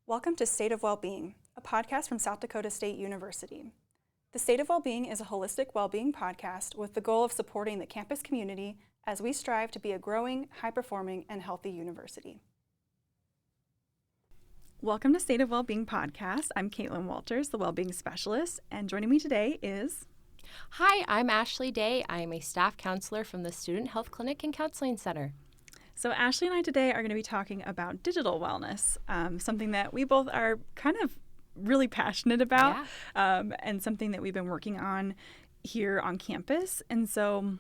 Welcome to State of Wellbeing, a podcast from South Dakota State University. The State of Wellbeing is a holistic well-being podcast with the goal of supporting the campus community as we strive to be a growing, high-performing, and healthy university. Welcome to State of Wellbeing podcast. I'm Caitlin Walters, the Wellbeing Specialist, and joining me today is... Hi, I'm Ashley Day. I am a staff counselor from the Student Health Clinic and Counseling Center. So Ashley and I today are going to be talking about digital wellness, something that we both are kind of really passionate about, and something that we've been working on here on campus. And so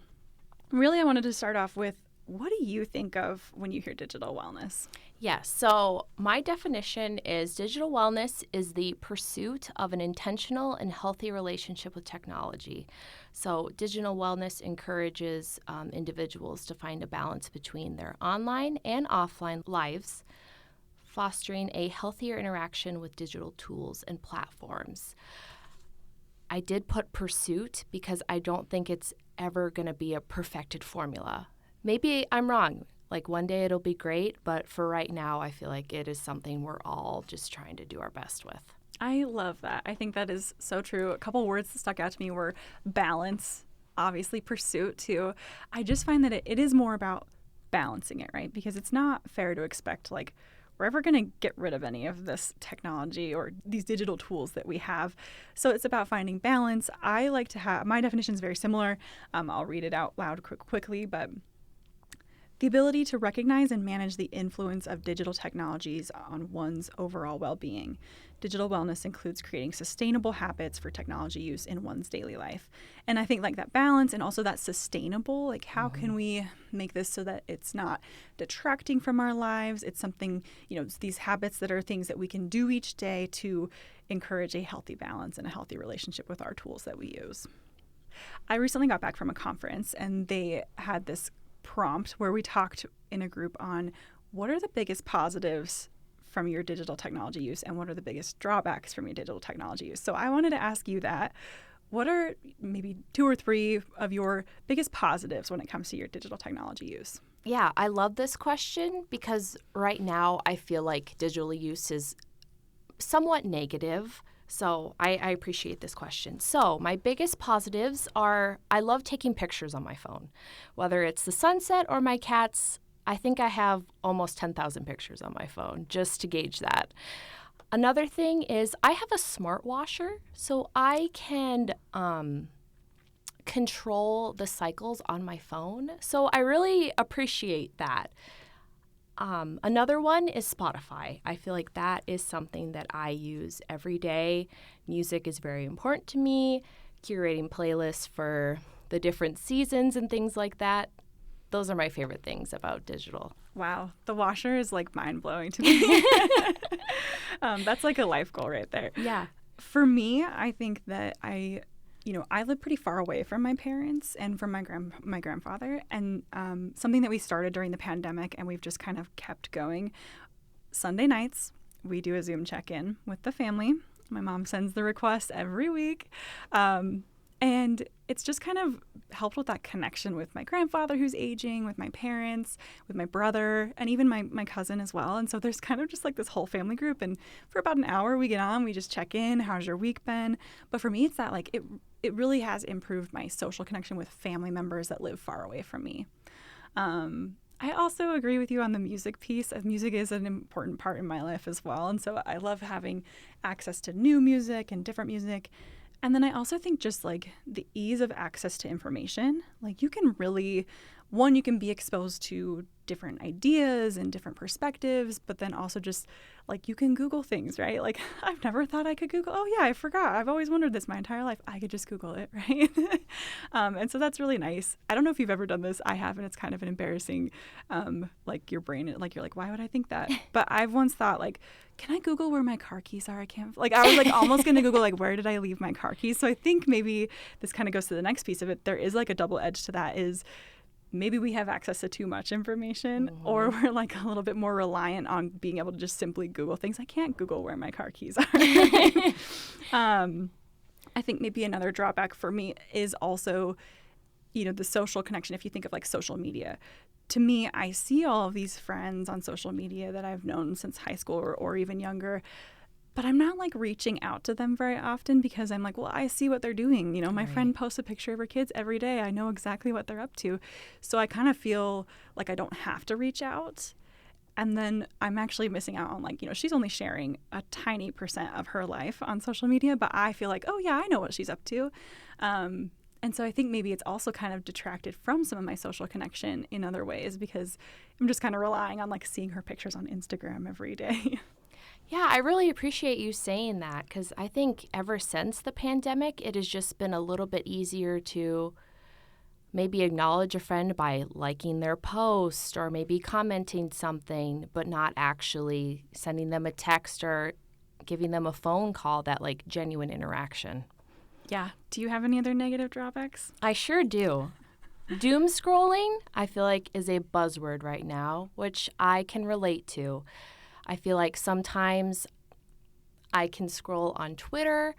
really I wanted to start off with, what do you think of when you hear digital wellness? Yes, so my definition is digital wellness is the pursuit of an intentional and healthy relationship with technology. So digital wellness encourages individuals to find a balance between their online and offline lives, fostering a healthier interaction with digital tools and platforms. I did put pursuit because I don't think it's ever going to be a perfected formula. Maybe I'm wrong. Like one day it'll be great, but for right now, I feel like it is something we're all just trying to do our best with. I love that. I think that is so true. A couple words that stuck out to me were balance, obviously pursuit too. I just find that it is more about balancing it, right? Because it's not fair to expect like we're ever going to get rid of any of this technology or these digital tools that we have. So it's about finding balance. I like to have, my definition is very similar. I'll read it out loud quickly, but the ability to recognize and manage the influence of digital technologies on one's overall well-being. Digital wellness includes creating sustainable habits for technology use in one's daily life. And I think like that balance and also that sustainable, like how can we make this so that it's not detracting from our lives? It's something, it's these habits that are things that we can do each day to encourage a healthy balance and a healthy relationship with our tools that we use. I recently got back from a conference and they had this prompt where we talked in a group on what are the biggest positives from your digital technology use and what are the biggest drawbacks from your digital technology use. So I wanted to ask you that. What are maybe 2 or 3 of your biggest positives when it comes to your digital technology use? Yeah, I love this question because right now I feel like digital use is somewhat negative. So I appreciate this question. So my biggest positives are I love taking pictures on my phone, whether it's the sunset or my cats. I think I have almost 10,000 pictures on my phone just to gauge that. Another thing is I have a smart washer, so I can control the cycles on my phone. So I really appreciate that. Another one is Spotify. I feel like that is something that I use every day. Music is very important to me. Curating playlists for the different seasons and things like that. Those are my favorite things about digital. Wow. The washer is like mind-blowing to me. That's like a life goal right there. Yeah. For me, I think that I live pretty far away from my parents and from my grandfather. And something that we started during the pandemic and we've just kind of kept going. Sunday nights, we do a Zoom check-in with the family. My mom sends the request every week. And it's just kind of helped with that connection with my grandfather who's aging, with my parents, with my brother, and even my cousin as well. And so there's kind of just like this whole family group. And for about an hour we get on, we just check in. How's your week been? But for me, it's that like it really has improved my social connection with family members that live far away from me. I also agree with you on the music piece. Music is an important part in my life as well. And so I love having access to new music and different music. And then I also think just like the ease of access to information, like you can really, you can be exposed to different ideas and different perspectives, but then also just like you can Google things, right? Like I've never thought I could Google. Oh yeah, I forgot. I've always wondered this my entire life. I could just Google it, right? And so that's really nice. I don't know if you've ever done this. I haven't. It's kind of an embarrassing, like your brain, like you're like, why would I think that? But I've once thought like, can I Google where my car keys are? I was like almost going to Google like, where did I leave my car keys? So I think maybe this kind of goes to the next piece of it. There is like a double edge to that is maybe we have access to too much information or we're like a little bit more reliant on being able to just simply Google things. I can't Google where my car keys are. I think maybe another drawback for me is also, the social connection. If you think of like social media, to me, I see all of these friends on social media that I've known since high school or even younger, but I'm not like reaching out to them very often because I'm like, well, I see what they're doing. You know, my friend posts a picture of her kids every day. I know exactly what they're up to. So I kind of feel like I don't have to reach out. And then I'm actually missing out on, like, you know, she's only sharing a tiny % of her life on social media, but I feel like, oh yeah, I know what she's up to. And so I think maybe it's also kind of detracted from some of my social connection in other ways because I'm just kind of relying on like seeing her pictures on Instagram every day. Yeah, I really appreciate you saying that because I think ever since the pandemic, it has just been a little bit easier to maybe acknowledge a friend by liking their post or maybe commenting something, but not actually sending them a text or giving them a phone call, that like genuine interaction. Yeah. Do you have any other negative drawbacks? I sure do. Doom scrolling, I feel like, is a buzzword right now, which I can relate to. I feel like sometimes I can scroll on Twitter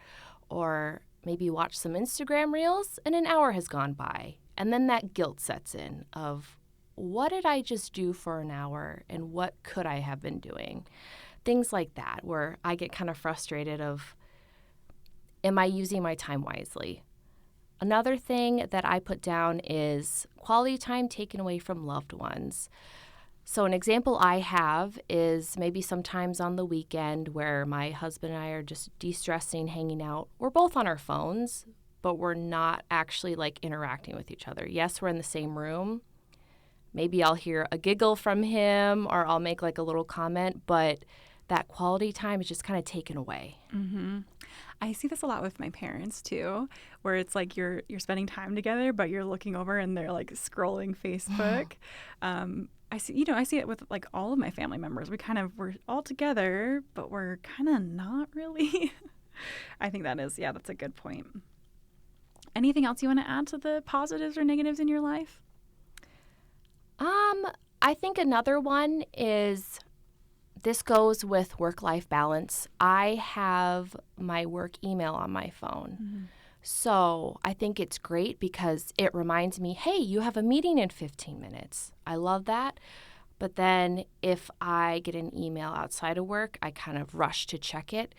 or maybe watch some Instagram reels and an hour has gone by. And then that guilt sets in of what did I just do for an hour and what could I have been doing? Things like that where I get kind of frustrated of, am I using my time wisely? Another thing that I put down is quality time taken away from loved ones. So an example I have is maybe sometimes on the weekend where my husband and I are just de-stressing, hanging out. We're both on our phones, but we're not actually like interacting with each other. Yes, we're in the same room. Maybe I'll hear a giggle from him or I'll make like a little comment, but that quality time is just kind of taken away. Mm-hmm. I see this a lot with my parents too, where it's like you're spending time together, but you're looking over and they're like scrolling Facebook. I see it with like all of my family members. We're all together, but we're kind of not really. I think that's a good point. Anything else you want to add to the positives or negatives in your life? I think another one is, this goes with work-life balance. I have my work email on my phone. Mm-hmm. So I think it's great because it reminds me, hey, you have a meeting in 15 minutes. I love that. But then if I get an email outside of work, I kind of rush to check it,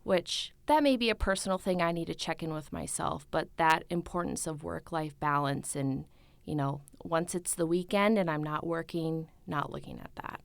which that may be a personal thing I need to check in with myself. But that importance of work-life balance and, you know, once it's the weekend and I'm not working, not looking at that.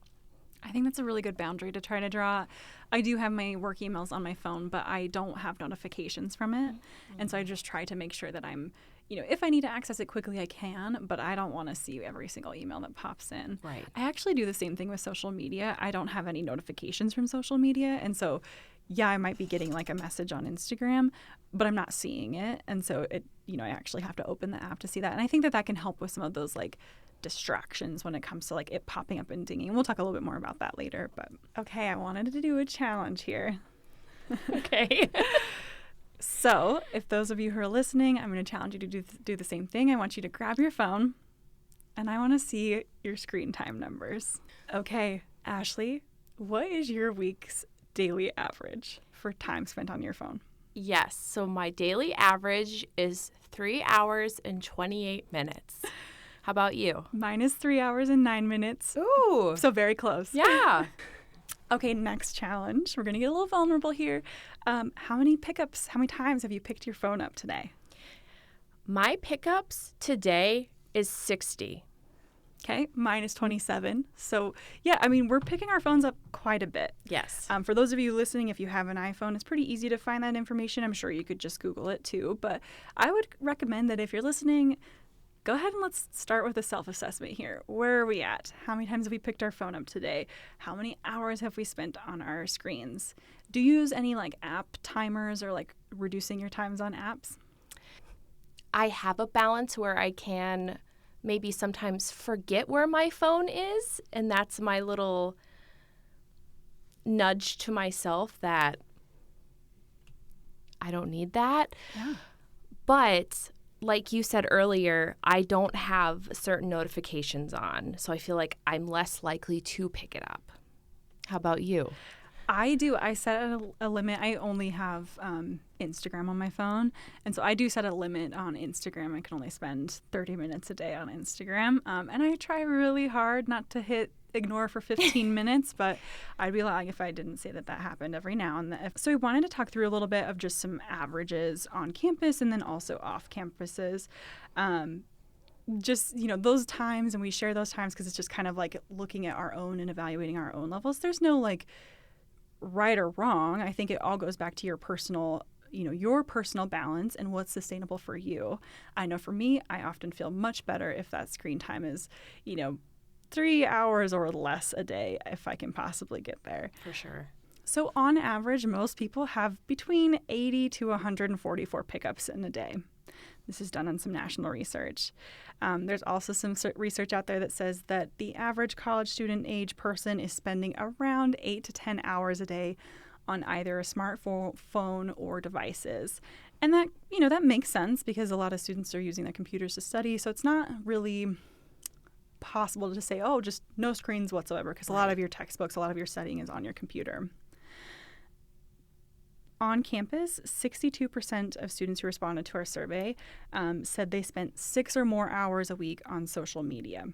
I think that's a really good boundary to try to draw. I do have my work emails on my phone, but I don't have notifications from it. Mm-hmm. And so I just try to make sure that I'm, you know, if I need to access it quickly, I can, but I don't want to see every single email that pops in. Right. I actually do the same thing with social media. I don't have any notifications from social media. And so, yeah, I might be getting like a message on Instagram, but I'm not seeing it. And so I actually have to open the app to see that. And I think that can help with some of those like distractions when it comes to like it popping up and dinging. We'll talk a little bit more about that later, but okay, I wanted to do a challenge here. Okay. So if those of you who are listening, I'm going to challenge you to do the same thing. I want you to grab your phone and I want to see your screen time numbers. Okay, Ashley, what is your week's daily average for time spent on your phone? Yes, so my daily average is 3 hours and 28 minutes. How about you? Mine is 3 hours and 9 minutes. Ooh. So very close. Yeah. Okay, next challenge. We're going to get a little vulnerable here. How many times have you picked your phone up today? My pickups today is 60. Okay, mine is 27. So, yeah, I mean, we're picking our phones up quite a bit. Yes. For those of you listening, if you have an iPhone, it's pretty easy to find that information. I'm sure you could just Google it too. But I would recommend that if you're listening, go ahead and let's start with a self-assessment here. Where are we at? How many times have we picked our phone up today? How many hours have we spent on our screens? Do you use any like app timers or like reducing your times on apps? I have a balance where I can maybe sometimes forget where my phone is, and that's my little nudge to myself that I don't need that. Yeah. But like you said earlier, I don't have certain notifications on, so I feel like I'm less likely to pick it up. How about you? I do. I set a limit. I only have Instagram on my phone. And so I do set a limit on Instagram. I can only spend 30 minutes a day on Instagram. And I try really hard not to hit ignore for 15 minutes, but I'd be lying if I didn't say that happened every now and then. So we wanted to talk through a little bit of just some averages on campus and then also off campuses. Just, those times, and we share those times because it's just kind of like looking at our own and evaluating our own levels. There's no like right or wrong. I think it all goes back to your personal balance and what's sustainable for you. I know for me, I often feel much better if that screen time is, 3 hours or less a day if I can possibly get there. For sure. So on average, most people have between 80 to 144 pickups in a day. This is done on some national research. There's also some research out there that says that the average college student age person is spending around 8 to 10 hours a day on either a smartphone or devices. And that, that makes sense because a lot of students are using their computers to study. So it's not really possible to say, oh, just no screens whatsoever, because a lot of your textbooks, a lot of your studying is on your computer. On campus, 62% of students who responded to our survey said they spent 6 or more hours a week on social media.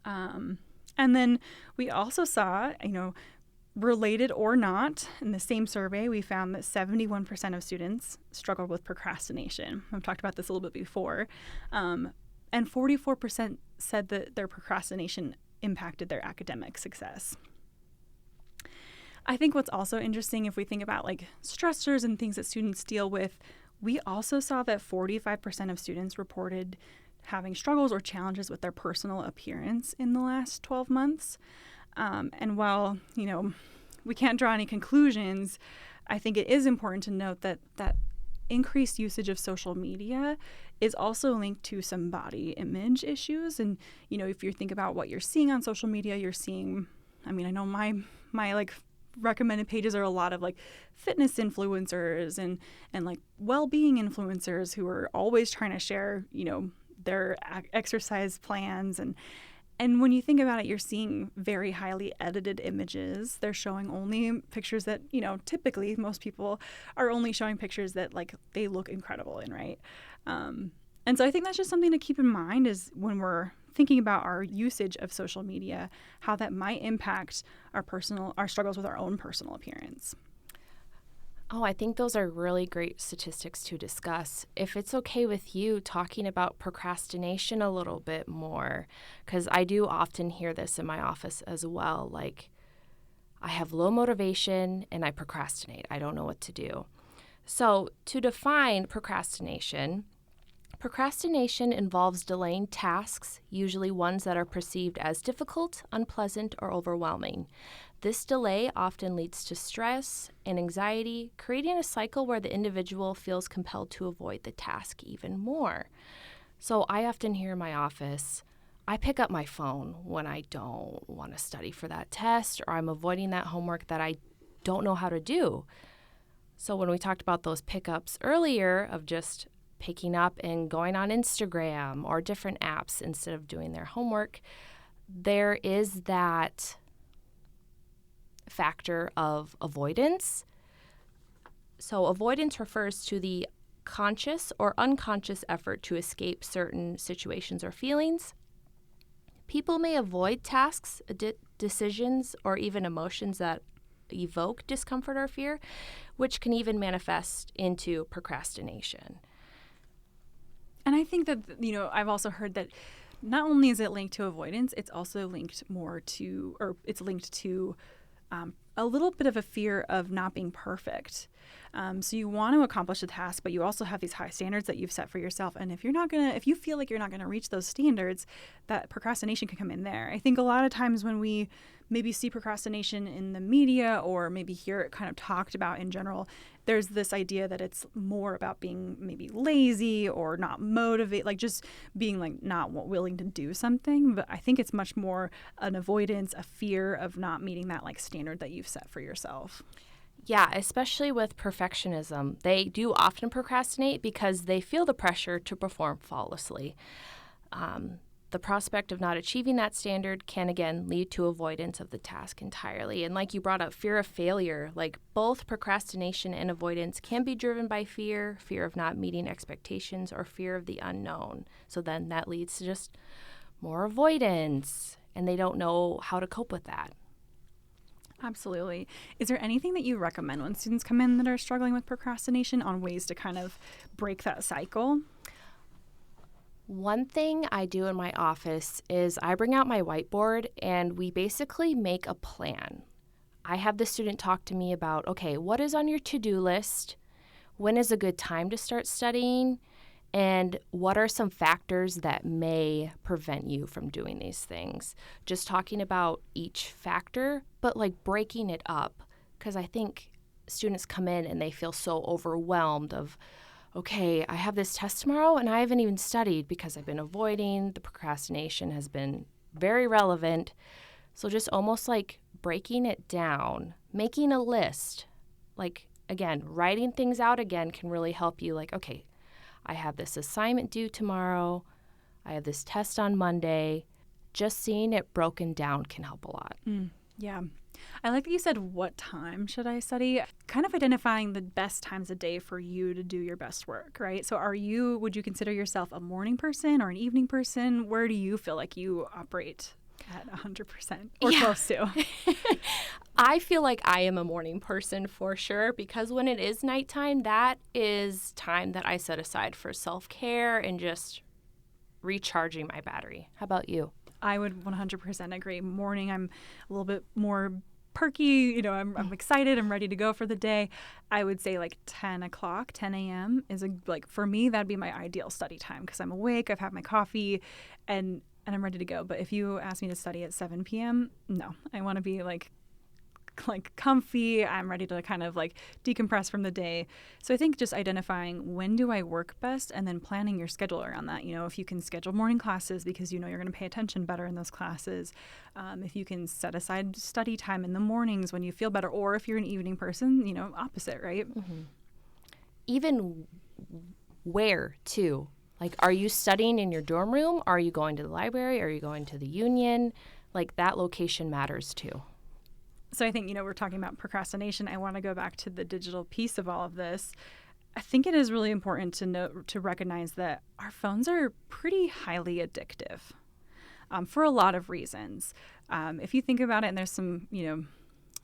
And then we also saw, related or not, in the same survey, we found that 71% of students struggled with procrastination. I've talked about this a little bit before. And 44% said that their procrastination impacted their academic success. I think what's also interesting, if we think about like stressors and things that students deal with, we also saw that 45% of students reported having struggles or challenges with their personal appearance in the last 12 months. And while, we can't draw any conclusions, I think it is important to note that increased usage of social media is also linked to some body image issues. And, if you think about what you're seeing on social media, you're seeing, I know my like recommended pages are a lot of like fitness influencers and like well-being influencers who are always trying to share, their exercise plans. And when you think about it, you're seeing very highly edited images. They're showing only pictures that, typically most people are only showing pictures that like they look incredible in, right? And so I think that's just something to keep in mind is when we're thinking about our usage of social media, how that might impact our struggles with our own personal appearance. Oh, I think those are really great statistics to discuss. If it's okay with you, talking about procrastination a little bit more, because I do often hear this in my office as well. Like, I have low motivation and I procrastinate. I don't know what to do. So to define procrastination involves delaying tasks, usually ones that are perceived as difficult, unpleasant, or overwhelming. This delay often leads to stress and anxiety, creating a cycle where the individual feels compelled to avoid the task even more. So I often hear in my office, I pick up my phone when I don't want to study for that test or I'm avoiding that homework that I don't know how to do. So when we talked about those pickups earlier of just picking up and going on Instagram or different apps instead of doing their homework, there is that factor of avoidance. So avoidance refers to the conscious or unconscious effort to escape certain situations or feelings. People may avoid tasks, decisions, or even emotions that evoke discomfort or fear, which can even manifest into procrastination. And I think that, I've also heard that not only is it linked to avoidance, it's also linked to a little bit of a fear of not being perfect. So you want to accomplish a task, but you also have these high standards that you've set for yourself. And if you feel like you're not going to reach those standards, that procrastination can come in there. I think a lot of times when we maybe see procrastination in the media or maybe hear it kind of talked about in general, there's this idea that it's more about being maybe lazy or not motivated, like just being like not willing to do something. But I think it's much more an avoidance, a fear of not meeting that like standard that you've set for yourself. Yeah, especially with perfectionism. They do often procrastinate because they feel the pressure to perform flawlessly. the prospect of not achieving that standard can, again, lead to avoidance of the task entirely. And like you brought up, fear of failure, like both procrastination and avoidance can be driven by fear of not meeting expectations or fear of the unknown. So then that leads to just more avoidance, and they don't know how to cope with that. Absolutely. Is there anything that you recommend when students come in that are struggling with procrastination on ways to kind of break that cycle? One thing I do in my office is I bring out my whiteboard and we basically make a plan. I have the student talk to me about, okay, what is on your to-do list? When is a good time to start studying? And what are some factors that may prevent you from doing these things? Just talking about each factor, but like breaking it up, because I think students come in and they feel so overwhelmed of, okay, I have this test tomorrow and I haven't even studied because I've been avoiding. The procrastination has been very relevant. So just almost like breaking it down, making a list, like, again, writing things out again can really help you. Like, okay, I have this assignment due tomorrow. I have this test on Monday. Just seeing it broken down can help a lot. Yeah. I like that you said, what time should I study? Kind of identifying the best times a day for you to do your best work, right? So would you consider yourself a morning person or an evening person? Where do you feel like you operate at 100% or close to? I feel like I am a morning person for sure, because when it is nighttime, that is time that I set aside for self-care and just recharging my battery. How about you? I would 100% agree. Morning, I'm a little bit more perky. I'm excited. I'm ready to go for the day. I would say like 10 o'clock, 10 a.m. is for me, that'd be my ideal study time because I'm awake, I've had my coffee, and I'm ready to go. But if you ask me to study at 7 p.m., no, I want to be like comfy. I'm ready to kind of like decompress from the day. So I think just identifying when do I work best and then planning your schedule around that. If you can schedule morning classes because you're going to pay attention better in those classes. If you can set aside study time in the mornings when you feel better, or if you're an evening person, opposite, right? Mm-hmm. Even where too. Like, are you studying in your dorm room? Are you going to the library? Are you going to the union? Like, that location matters too. So I think, we're talking about procrastination. I want to go back to the digital piece of all of this. I think it is really important to recognize that our phones are pretty highly addictive for a lot of reasons. If you think about it, and there's some,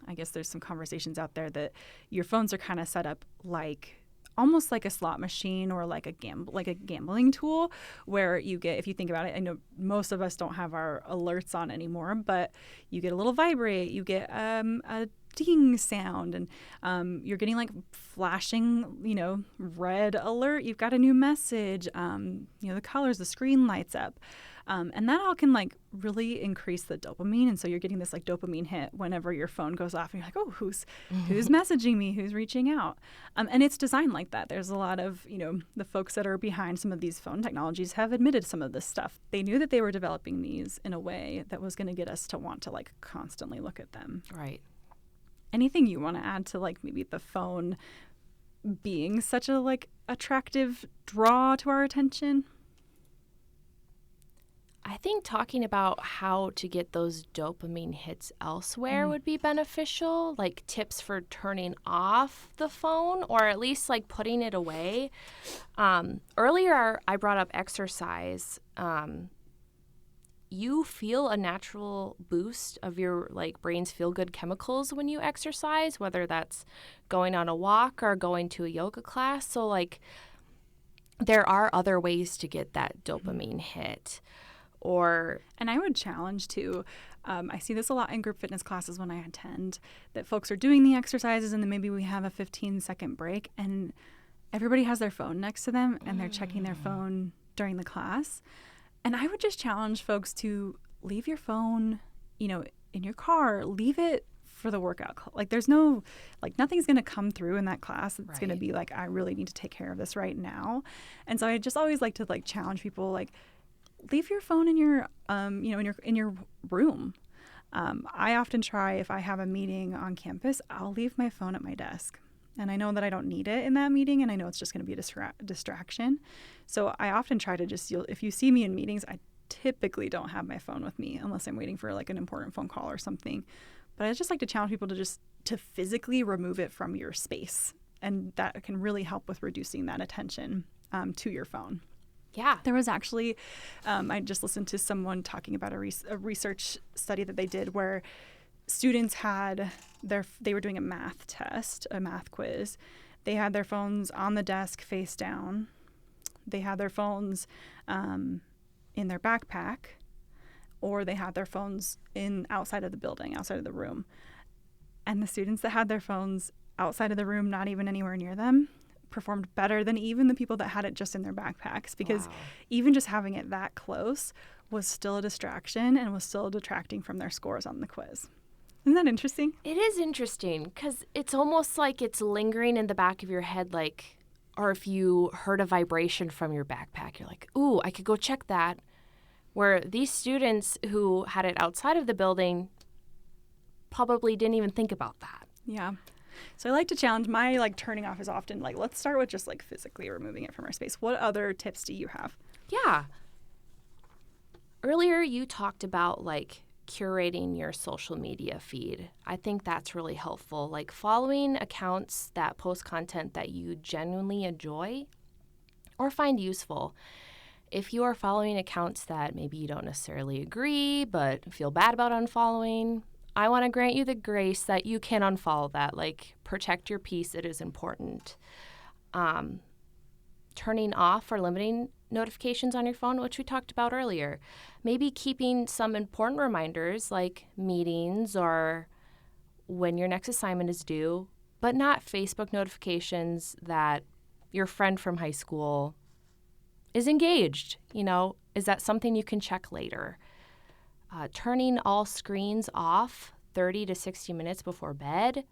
I guess there's some conversations out there that your phones are kind of set up like almost like a slot machine or like a gambling tool where you get, if you think about it, I know most of us don't have our alerts on anymore, but you get a little vibrate, you get a ding sound, and you're getting like flashing, red alert. You've got a new message, the colors, the screen lights up. And that all can like really increase the dopamine. And so you're getting this like dopamine hit whenever your phone goes off and you're like, oh, who's messaging me? Who's reaching out? And it's designed like that. There's a lot of, the folks that are behind some of these phone technologies have admitted some of this stuff. They knew that they were developing these in a way that was going to get us to want to like constantly look at them. Right. Anything you want to add to like maybe the phone being such a like attractive draw to our attention? I think talking about how to get those dopamine hits elsewhere would be beneficial, like tips for turning off the phone or at least like putting it away. Earlier, I brought up exercise. You feel a natural boost of your like brain's feel-good chemicals when you exercise, whether that's going on a walk or going to a yoga class. So like there are other ways to get that dopamine hit. And I would challenge too, I see this a lot in group fitness classes when I attend, that folks are doing the exercises and then maybe we have a 15-second break and everybody has their phone next to them and they're checking their phone during the class. And I would just challenge folks to leave your phone, in your car, leave it for the workout. Like there's no, like nothing's going to come through in that class. It's going to be like, I really need to take care of this right now. And so I just always like to like challenge people, like, leave your phone in your, in your room. I often try, if I have a meeting on campus, I'll leave my phone at my desk. And I know that I don't need it in that meeting, and I know it's just going to be a distraction. So I often try to just, if you see me in meetings, I typically don't have my phone with me unless I'm waiting for like an important phone call or something. But I just like to challenge people to physically remove it from your space. And that can really help with reducing that attention to your phone. Yeah. There was actually, I just listened to someone talking about a research study that they did where students had they were doing a math test, a math quiz. They had their phones on the desk face down. They had their phones in their backpack, or they had their phones outside of the building, outside of the room. And the students that had their phones outside of the room, not even anywhere near them, performed better than even the people that had it just in their backpacks, because even just having it that close was still a distraction and was still detracting from their scores on the quiz. Isn't that interesting? It is interesting because it's almost like it's lingering in the back of your head, like, or if you heard a vibration from your backpack, you're like, ooh, I could go check that. Where these students who had it outside of the building probably didn't even think about that. Yeah. So I like to challenge my turning off is often let's start with just physically removing it from our space. What other tips do you have? Yeah. Earlier you talked about curating your social media feed. I think that's really helpful. Following accounts that post content that you genuinely enjoy or find useful. If you are following accounts that maybe you don't necessarily agree but feel bad about unfollowing, I want to grant you the grace that you can unfollow that. Protect your peace. It is important. Turning off or limiting notifications on your phone, which we talked about earlier. Maybe keeping some important reminders like meetings or when your next assignment is due, but not Facebook notifications that your friend from high school is engaged. Is that something you can check later? Turning all screens off 30 to 60 minutes before bed,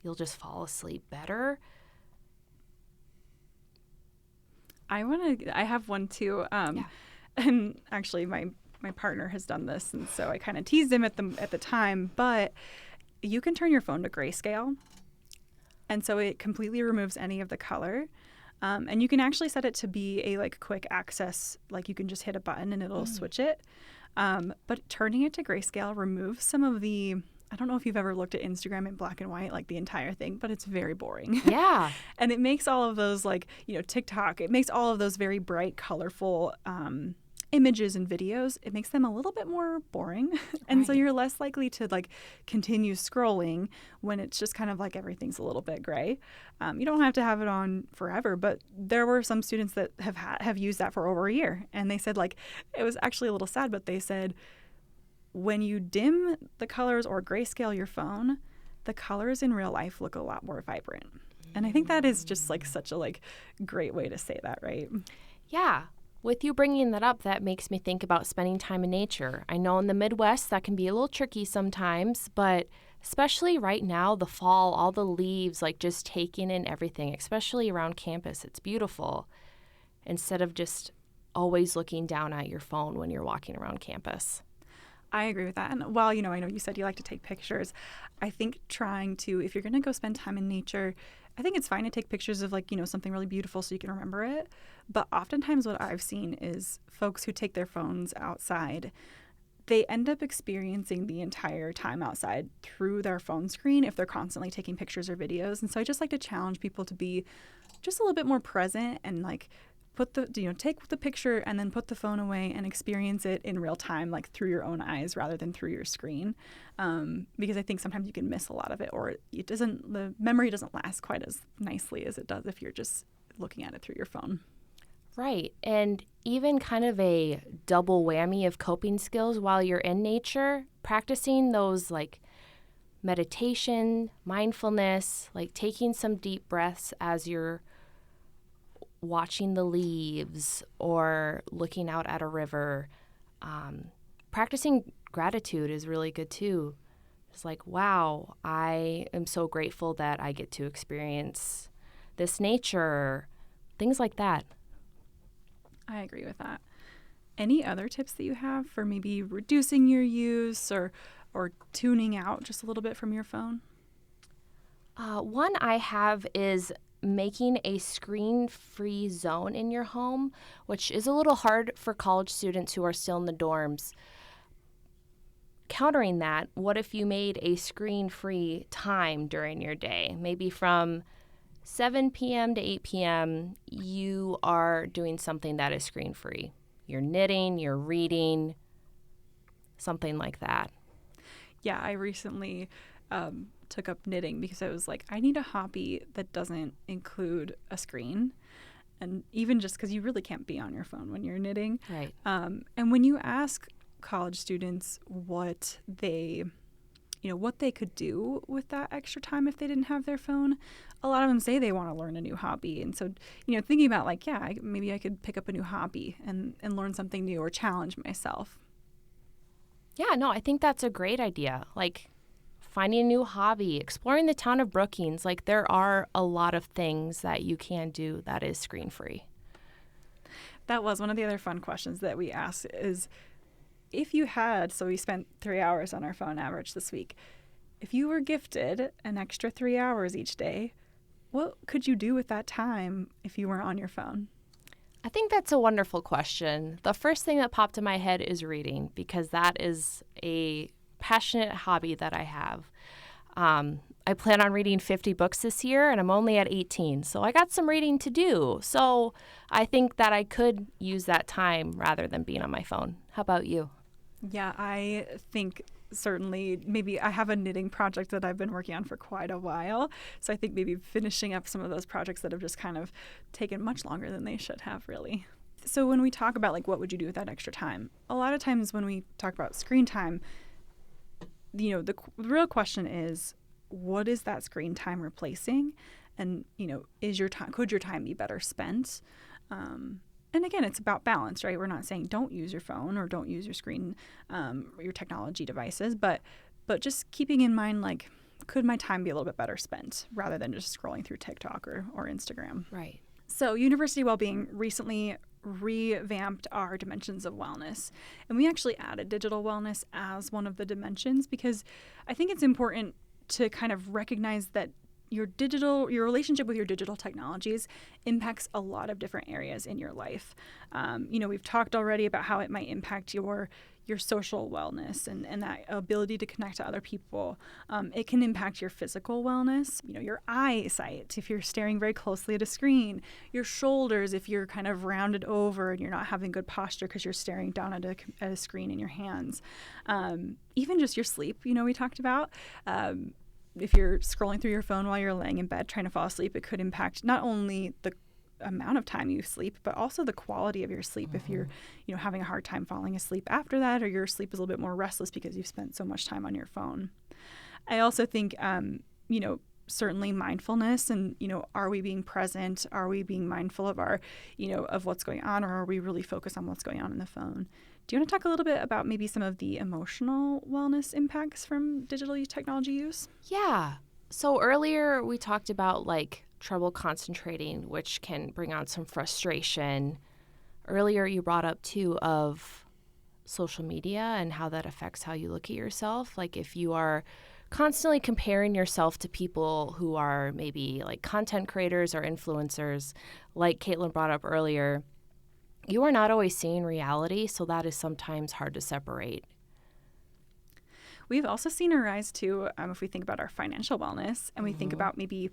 you'll just fall asleep better. I have one too. And actually my partner has done this, and so I kind of teased him at the time, but you can turn your phone to grayscale. And so it completely removes any of the color. And you can actually set it to be a quick access, you can just hit a button and it'll switch it. But turning it to grayscale removes some of I don't know if you've ever looked at Instagram in black and white, the entire thing, but it's very boring. Yeah. And it makes all of those, TikTok, it makes all of those very bright, colorful images and videos, it makes them a little bit more boring. And so you're less likely to continue scrolling when it's just kind of everything's a little bit gray. You don't have to have it on forever, but there were some students that have used that for over a year. And they said it was actually a little sad, but they said when you dim the colors or grayscale your phone, the colors in real life look a lot more vibrant. And I think that is just such a great way to say that, right? Yeah. With you bringing that up, that makes me think about spending time in nature. I know in the Midwest that can be a little tricky sometimes, but especially right now, the fall, all the leaves, just taking in everything, especially around campus. It's beautiful. Instead of just always looking down at your phone when you're walking around campus. I agree with that. And while, I know you said you like to take pictures, I think trying to, if you're going to go spend time in nature, I think it's fine to take pictures of something really beautiful so you can remember it. But oftentimes what I've seen is folks who take their phones outside, they end up experiencing the entire time outside through their phone screen if they're constantly taking pictures or videos. And so I just like to challenge people to be just a little bit more present and take the picture and then put the phone away and experience it in real time, through your own eyes rather than through your screen. Because I think sometimes you can miss a lot of it, or the memory doesn't last quite as nicely as it does if you're just looking at it through your phone. Right. And even kind of a double whammy of coping skills while you're in nature, practicing those meditation, mindfulness, taking some deep breaths as you're watching the leaves or looking out at a river. Practicing gratitude is really good too. It's wow, I am so grateful that I get to experience this nature, things like that. I agree with that. Any other tips that you have for maybe reducing your use or tuning out just a little bit from your phone? One I have is making a screen-free zone in your home, which is a little hard for college students who are still in the dorms. Countering that, what if you made a screen-free time during your day? Maybe from 7 p.m. to 8 p.m., you are doing something that is screen-free. You're knitting, you're reading, something like that. Yeah, I recently took up knitting because I was like, I need a hobby that doesn't include a screen. And even just because you really can't be on your phone when you're knitting. Right. And when you ask college students what they could do with that extra time if they didn't have their phone, a lot of them say they want to learn a new hobby. And so, thinking about like, yeah, maybe I could pick up a new hobby and learn something new or challenge myself. Yeah, no, I think that's a great idea. Like finding a new hobby, exploring the town of Brookings. Like there are a lot of things that you can do that is screen-free. That was one of the other fun questions that we asked is, if you had, so we spent 3 hours on our phone average this week. If you were gifted an extra 3 hours each day, what could you do with that time if you weren't on your phone? I think that's a wonderful question. The first thing that popped in my head is reading, because that is a passionate hobby that I have. I plan on reading 50 books this year, and I'm only at 18, so I got some reading to do. So I think that I could use that time rather than being on my phone. How about you? Yeah, I think certainly maybe I have a knitting project that I've been working on for quite a while. So I think maybe finishing up some of those projects that have just kind of taken much longer than they should have, really. So when we talk about like what would you do with that extra time, a lot of times when we talk about screen time, the real question is, what is that screen time replacing? And, could your time be better spent? And again, it's about balance, right? We're not saying don't use your phone or don't use your screen, your technology devices, but just keeping in mind, like, could my time be a little bit better spent rather than just scrolling through TikTok or Instagram? Right. So University Wellbeing recently revamped our dimensions of wellness, and we actually added digital wellness as one of the dimensions because I think it's important to kind of recognize that your relationship with your digital technologies impacts a lot of different areas in your life. We've talked already about how it might impact your social wellness and that ability to connect to other people. It can impact your physical wellness, your eyesight if you're staring very closely at a screen, your shoulders if you're kind of rounded over and you're not having good posture because you're staring down at a screen in your hands. Even just your sleep, we talked about. If you're scrolling through your phone while you're laying in bed trying to fall asleep, it could impact not only the amount of time you sleep, but also the quality of your sleep. If you're, having a hard time falling asleep after that, or your sleep is a little bit more restless because you've spent so much time on your phone. I also think, certainly mindfulness and, are we being present? Are we being mindful of our, of what's going on, or are we really focused on what's going on in the phone? Do you want to talk a little bit about maybe some of the emotional wellness impacts from digital technology use? Yeah. So earlier we talked about like trouble concentrating, which can bring on some frustration. Earlier you brought up too of social media and how that affects how you look at yourself. Like if you are constantly comparing yourself to people who are maybe like content creators or influencers, like Caitlin brought up earlier, you are not always seeing reality, so that is sometimes hard to separate. We've also seen a rise too, if we think about our financial wellness and we think about maybe,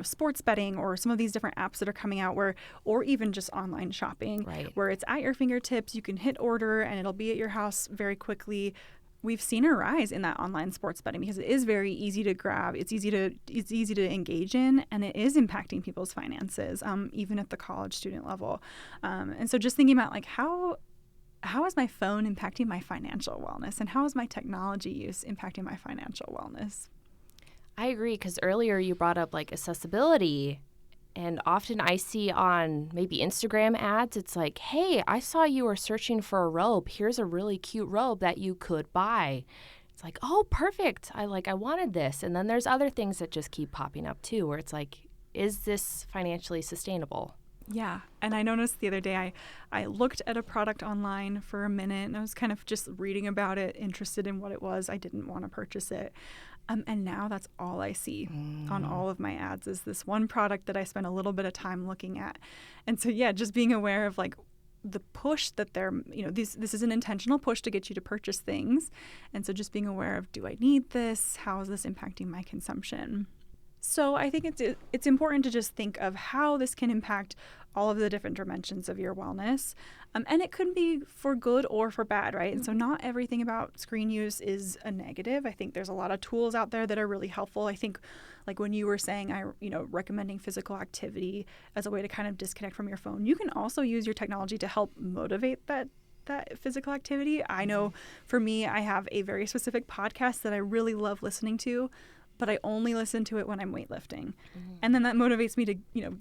sports betting or some of these different apps that are coming out or even just online shopping, right, where it's at your fingertips, you can hit order and it'll be at your house very quickly. We've seen a rise in that online sports betting because it is very easy to grab. It's easy to engage in, and it is impacting people's finances, even at the college student level. And so just thinking about like how is my phone impacting my financial wellness, and how is my technology use impacting my financial wellness? I agree, because earlier you brought up like accessibility. And often I see on maybe Instagram ads, it's like, hey, I saw you were searching for a robe. Here's a really cute robe that you could buy. It's like, oh, perfect. I wanted this. And then there's other things that just keep popping up too, where it's like, is this financially sustainable? Yeah. And I noticed the other day I looked at a product online for a minute and I was kind of just reading about it, interested in what it was. I didn't want to purchase it. And now that's all I see on all of my ads is this one product that I spend a little bit of time looking at. And so, yeah, just being aware of like the push that they're, this is an intentional push to get you to purchase things. And so just being aware of, do I need this? How is this impacting my consumption? So I think it's important to just think of how this can impact all of the different dimensions of your wellness. And it could be for good or for bad, right? And so not everything about screen use is a negative. I think there's a lot of tools out there that are really helpful. I think like when you were saying, recommending physical activity as a way to kind of disconnect from your phone, you can also use your technology to help motivate that physical activity. I know for me, I have a very specific podcast that I really love listening to, but I only listen to it when I'm weightlifting. And then that motivates me to,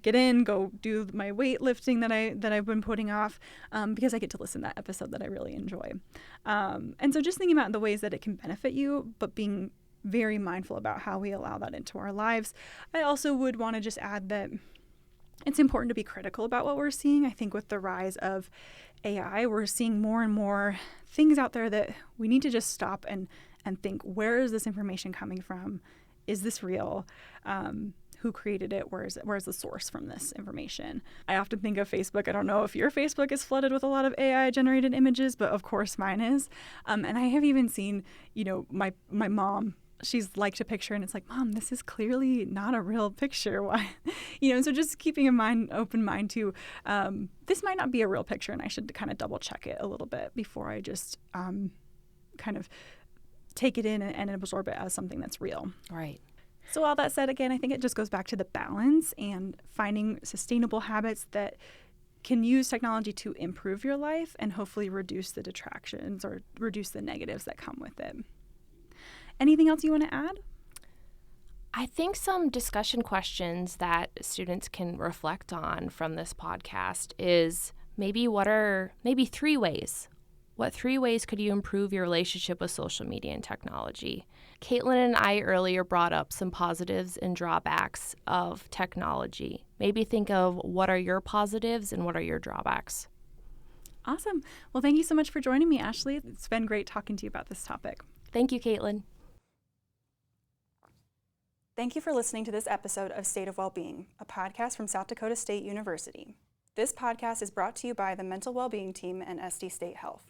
get in, go do my weightlifting that I've been putting off, because I get to listen to that episode that I really enjoy. And so just thinking about the ways that it can benefit you, but being very mindful about how we allow that into our lives. I also would want to just add that it's important to be critical about what we're seeing. I think with the rise of AI, we're seeing more and more things out there that we need to just stop and think, where is this information coming from? Is this real? Who created it? Where's the source from this information? I often think of Facebook. I don't know if your Facebook is flooded with a lot of AI generated images, but of course mine is. And I have even seen, my mom, she's liked a picture and it's like, Mom, this is clearly not a real picture. Why? So just keeping an open mind to, this might not be a real picture and I should kind of double check it a little bit before I just kind of take it in and absorb it as something that's real. Right. So all that said, again, I think it just goes back to the balance and finding sustainable habits that can use technology to improve your life and hopefully reduce the detractions or reduce the negatives that come with it. Anything else you want to add? I think some discussion questions that students can reflect on from this podcast is maybe what are 3 ways? What 3 ways could you improve your relationship with social media and technology? Caitlin and I earlier brought up some positives and drawbacks of technology. Maybe think of what are your positives and what are your drawbacks. Awesome. Well, thank you so much for joining me, Ashley. It's been great talking to you about this topic. Thank you, Caitlin. Thank you for listening to this episode of State of Wellbeing, a podcast from South Dakota State University. This podcast is brought to you by the Mental Wellbeing Team and SD State Health.